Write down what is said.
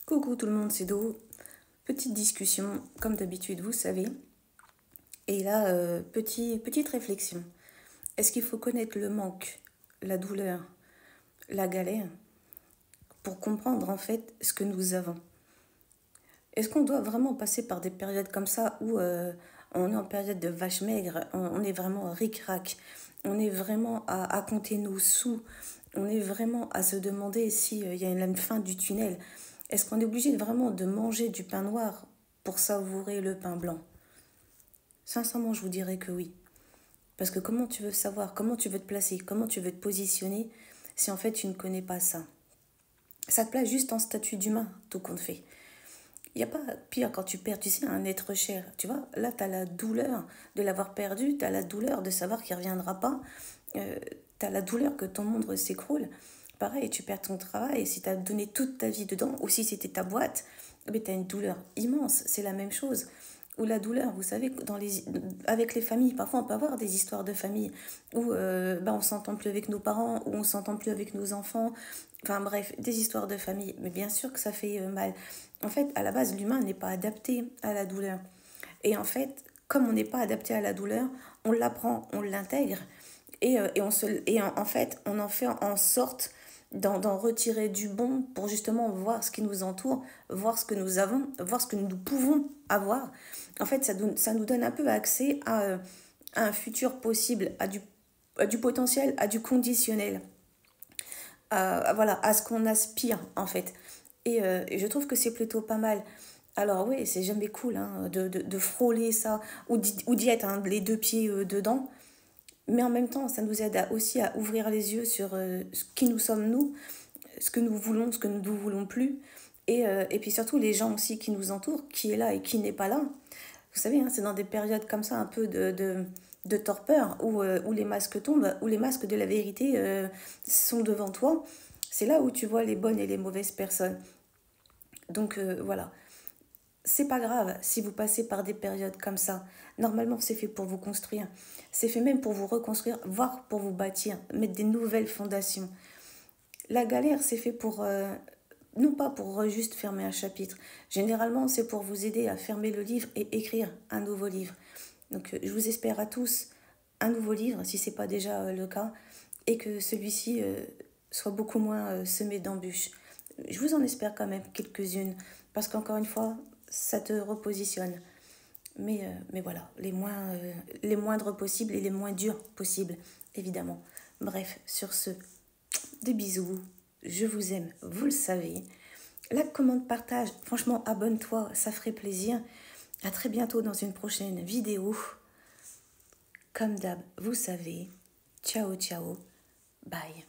Coucou tout le monde, c'est Do. Petite discussion, comme d'habitude, vous savez. Et là, petite réflexion. Est-ce qu'il faut connaître le manque, la douleur, la galère pour comprendre en fait ce que nous avons? Est-ce qu'on doit vraiment passer par des périodes comme ça où on est en période de vache maigre, on est vraiment ric-rac, on est vraiment à compter nos sous, on est vraiment à se demander s'il y a une fin du tunnel. Est-ce qu'on est obligé vraiment de manger du pain noir pour savourer le pain blanc? Sincèrement, je vous dirais que oui. Parce que comment tu veux savoir, comment tu veux te placer, comment tu veux te positionner si en fait tu ne connais pas ça? Ça te place juste en statut d'humain, tout compte fait. Il n'y a pas pire quand tu perds, tu sais, un être cher. Tu vois, là, tu as la douleur de l'avoir perdu, tu as la douleur de savoir qu'il ne reviendra pas, tu as la douleur que ton monde s'écroule. Pareil, tu perds ton travail, si tu as donné toute ta vie dedans, ou si c'était ta boîte, tu as une douleur immense, c'est la même chose. Ou la douleur, vous savez, avec les familles, parfois on peut avoir des histoires de famille où on ne s'entend plus avec nos parents, où on ne s'entend plus avec nos enfants, enfin bref, des histoires de famille. Mais bien sûr que ça fait mal. En fait, à la base, l'humain n'est pas adapté à la douleur. Et en fait, comme on n'est pas adapté à la douleur, on l'apprend, on l'intègre, en fait, on en fait en sorte d'en retirer du bon pour justement voir ce qui nous entoure, voir ce que nous avons, voir ce que nous pouvons avoir. En fait, ça nous donne un peu accès à un futur possible, à du potentiel, à du conditionnel, voilà, à ce qu'on aspire en fait. Et je trouve que c'est plutôt pas mal. Alors oui, c'est jamais cool hein, de frôler ça ou d'y être hein, les deux pieds dedans. Mais en même temps, ça nous aide aussi à ouvrir les yeux sur ce qui nous sommes nous, ce que nous voulons, ce que nous ne voulons plus. Et puis surtout les gens aussi qui nous entourent, qui est là et qui n'est pas là. Vous savez, hein, c'est dans des périodes comme ça un peu de torpeur où les masques tombent, où les masques de la vérité sont devant toi. C'est là où tu vois les bonnes et les mauvaises personnes. Donc voilà, c'est pas grave si vous passez par des périodes comme ça. Normalement, c'est fait pour vous construire. C'est fait même pour vous reconstruire, voire pour vous bâtir, mettre des nouvelles fondations. La galère, c'est fait pour... non pas pour juste fermer un chapitre. Généralement, c'est pour vous aider à fermer le livre et écrire un nouveau livre. Donc, je vous espère à tous un nouveau livre, si ce n'est pas déjà le cas, et que celui-ci soit beaucoup moins semé d'embûches. Je vous en espère quand même quelques-unes, parce qu'encore une fois, ça te repositionne. Mais voilà, les moindres possibles et les moins durs possibles, évidemment. Bref, sur ce, des bisous, je vous aime, vous le savez. Like, commande, partage, franchement, abonne-toi, ça ferait plaisir. À très bientôt dans une prochaine vidéo. Comme d'hab, vous savez, ciao ciao, bye.